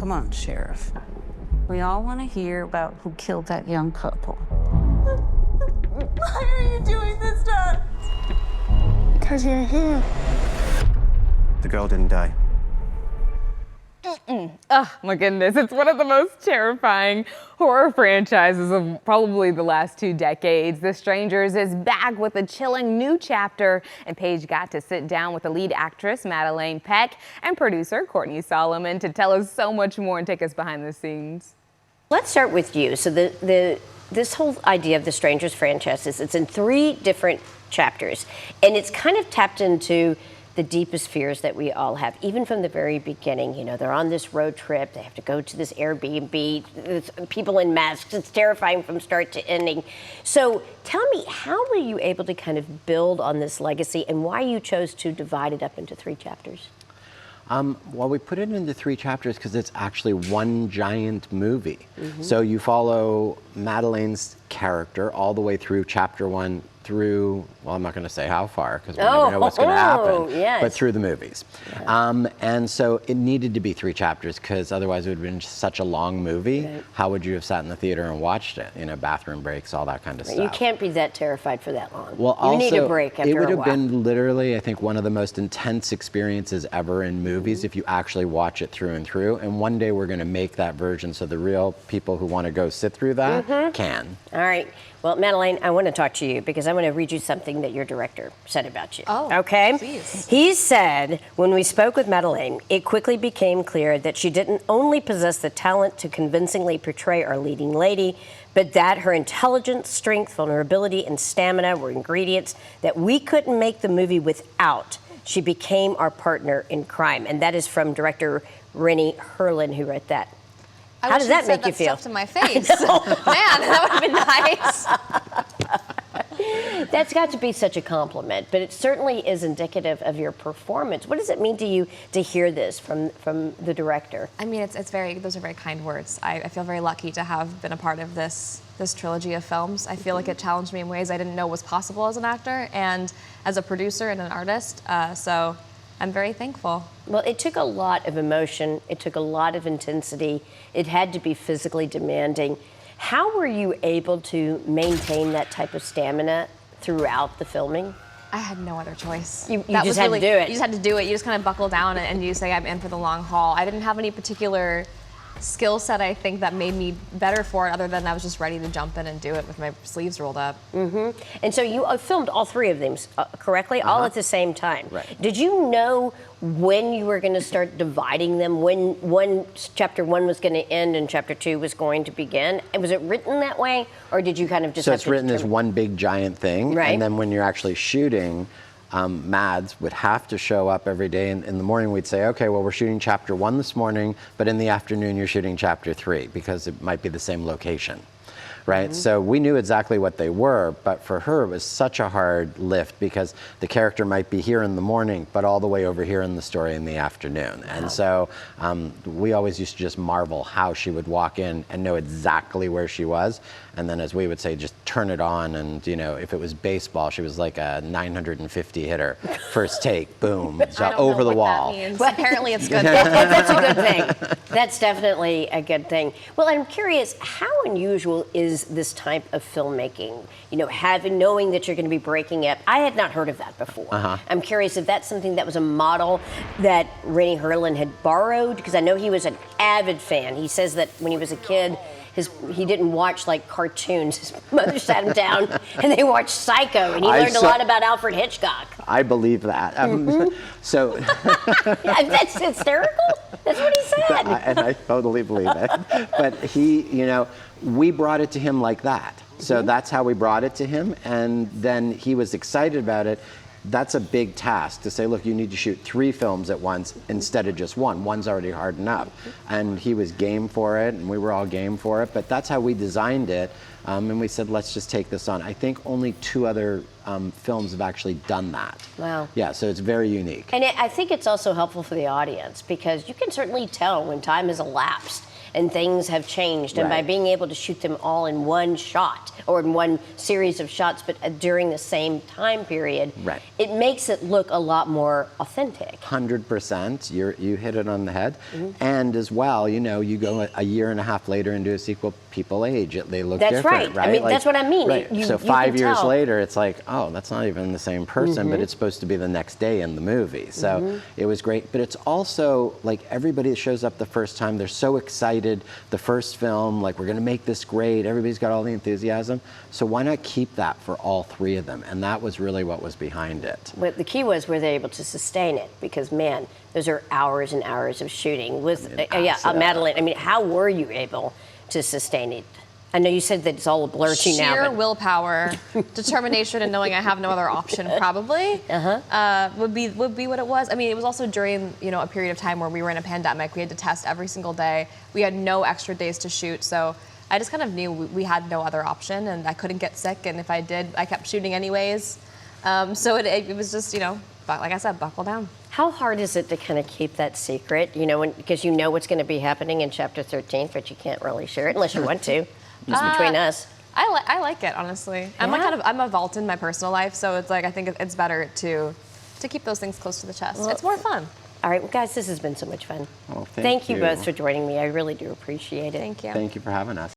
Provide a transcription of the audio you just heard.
Come on, Sheriff. We all want to hear about who killed that young couple. Why are you doing this to us? Because you're here. The girl didn't die. Oh my goodness, it's one of the most terrifying horror franchises of probably the last 2 decades. The Strangers is back with a chilling new chapter, and Paige got to sit down with the lead actress, Madelaine Petsch, and producer, Courtney Solomon, to tell us so much more and take us behind the scenes. Let's start with you. So this whole idea of the Strangers franchise it's in 3 different chapters, and it's kind of tapped into the deepest fears that we all have, even from the very beginning. You know, they're on this road trip, they have to go to this Airbnb, there's people in masks, it's terrifying from start to ending. So tell me, how were you able to kind of build on this legacy, and why you chose to divide it up into 3 chapters? Well, we put it into 3 chapters because it's actually one giant movie. So you follow Madelaine's character all the way through chapter 1 through, well, I'm not going to say how far because we never know what's going to happen, yes. but through the movies. Yeah. And so it needed to be 3 chapters because otherwise it would have been such a long movie. Right. How would you have sat in the theater and watched it? You know, bathroom breaks, all that kind of stuff. You can't be that terrified for that long. Well, you also, need a break after a while. It would have been literally, I think, one of the most intense experiences ever in movies if you actually watch it through and through. And one day we're going to make that version so the real people who want to go sit through that can. All right. Well, Madelaine, I want to talk to you because I want to read you something that your director said about you. Oh, okay? Please. He said, when we spoke with Madelaine, it quickly became clear that she didn't only possess the talent to convincingly portray our leading lady, but that her intelligence, strength, vulnerability, and stamina were ingredients that we couldn't make the movie without. She became our partner in crime. And that is from director Rennie Harlin, who wrote that. How does that make you feel? Stuff to my face. Man, that would have been nice. That's got to be such a compliment, but it certainly is indicative of your performance. What does it mean to you to hear this from the director? I mean, those are very kind words. I feel very lucky to have been a part of this trilogy of films. I feel like it challenged me in ways I didn't know was possible as an actor and as a producer and an artist. So I'm very thankful. Well, it took a lot of emotion. It took a lot of intensity. It had to be physically demanding. How were you able to maintain that type of stamina throughout the filming? I had no other choice. You just had to do it. You just had to do it. You just kind of buckle down and you say, I'm in for the long haul. I didn't have any particular skill set, I think, that made me better for it, other than I was just ready to jump in and do it with my sleeves rolled up. And so you filmed all 3 of them, correctly? All at the same time. Right. Did you know when you were going to start dividing them, when chapter 1 was going to end and chapter 2 was going to begin? And was it written that way, or did you kind of just So have it's to written as determine? one big giant thing, Right. and then when you're actually shooting, Mads would have to show up every day. And in the morning, we'd say, okay, well, we're shooting chapter 1 this morning, but in the afternoon, you're shooting chapter 3 because it might be the same location. Right? So we knew exactly what they were, but for her, it was such a hard lift because the character might be here in the morning, but all the way over here in the story in the afternoon. Wow. And so we always used to just marvel how she would walk in and know exactly where she was. And then, as we would say, just turn it on. And, you know, if it was baseball, she was like a 950 hitter. First take, boom, over the wall. That means. Apparently it's good. That's a good thing. That's definitely a good thing. Well, I'm curious, how unusual is this type of filmmaking? You know, knowing that you're going to be breaking up. I had not heard of that before. I'm curious if that's something that was a model that Rennie Harlin had borrowed, because I know he was an avid fan. He says that when he was a kid, he didn't watch like cartoons. His mother sat him down and they watched Psycho, and he learned a lot about Alfred Hitchcock. I believe that. So that's hysterical. That's what he said. And I totally believe it. But he, you know, we brought it to him like that. So that's how we brought it to him, and then he was excited about it. That's a big task to say, look, you need to shoot 3 films at once instead of just 1. One's already hard enough. And he was game for it, and we were all game for it. But that's how we designed it. And we said, let's just take this on. I think only 2 other films have actually done that. Wow. Yeah, so it's very unique. And I think it's also helpful for the audience because you can certainly tell when time has elapsed and things have changed. And by Right. being able to shoot them all in one shot or in one series of shots, but during the same time period, Right. it makes it look a lot more authentic. 100%. You hit it on the head. Mm-hmm. And as well, you know, you go a year and a half later and do a sequel, people age. They look That's different, right. I mean, that's what I mean. Right. You so can 5 years tell. later, it's like, oh, that's not even the same person, Mm-hmm. but it's supposed to be the next day in the movie. So it was great. But it's also like everybody that shows up the first time, they're so excited. The first film, like, we're going to make this great. Everybody's got all the enthusiasm. So why not keep that for all 3 of them? And that was really what was behind it. But the key was, were they able to sustain it? Because, man, those are hours and hours of shooting. With Madelaine, I mean, how were you able to sustain it? I know you said that it's all a blur to you now. Sheer But willpower, determination, and knowing I have no other option probably would be what it was. I mean, it was also during a period of time where we were in a pandemic. We had to test every single day. We had no extra days to shoot, so I just kind of knew we had no other option, and I couldn't get sick. And if I did, I kept shooting anyways. So it was just like I said, buckle down. how hard is it to kind of keep that secret? Because you know what's going to be happening in Chapter 13, but you can't really share it unless you want to. Just between us. I like it, honestly. I'm a vault in my personal life, so it's like I think it's better to keep those things close to the chest. It's more fun. All right, well, guys, this has been so much fun. Well, Thank you you both for joining me. I really do appreciate it. Thank you. Thank you for having us.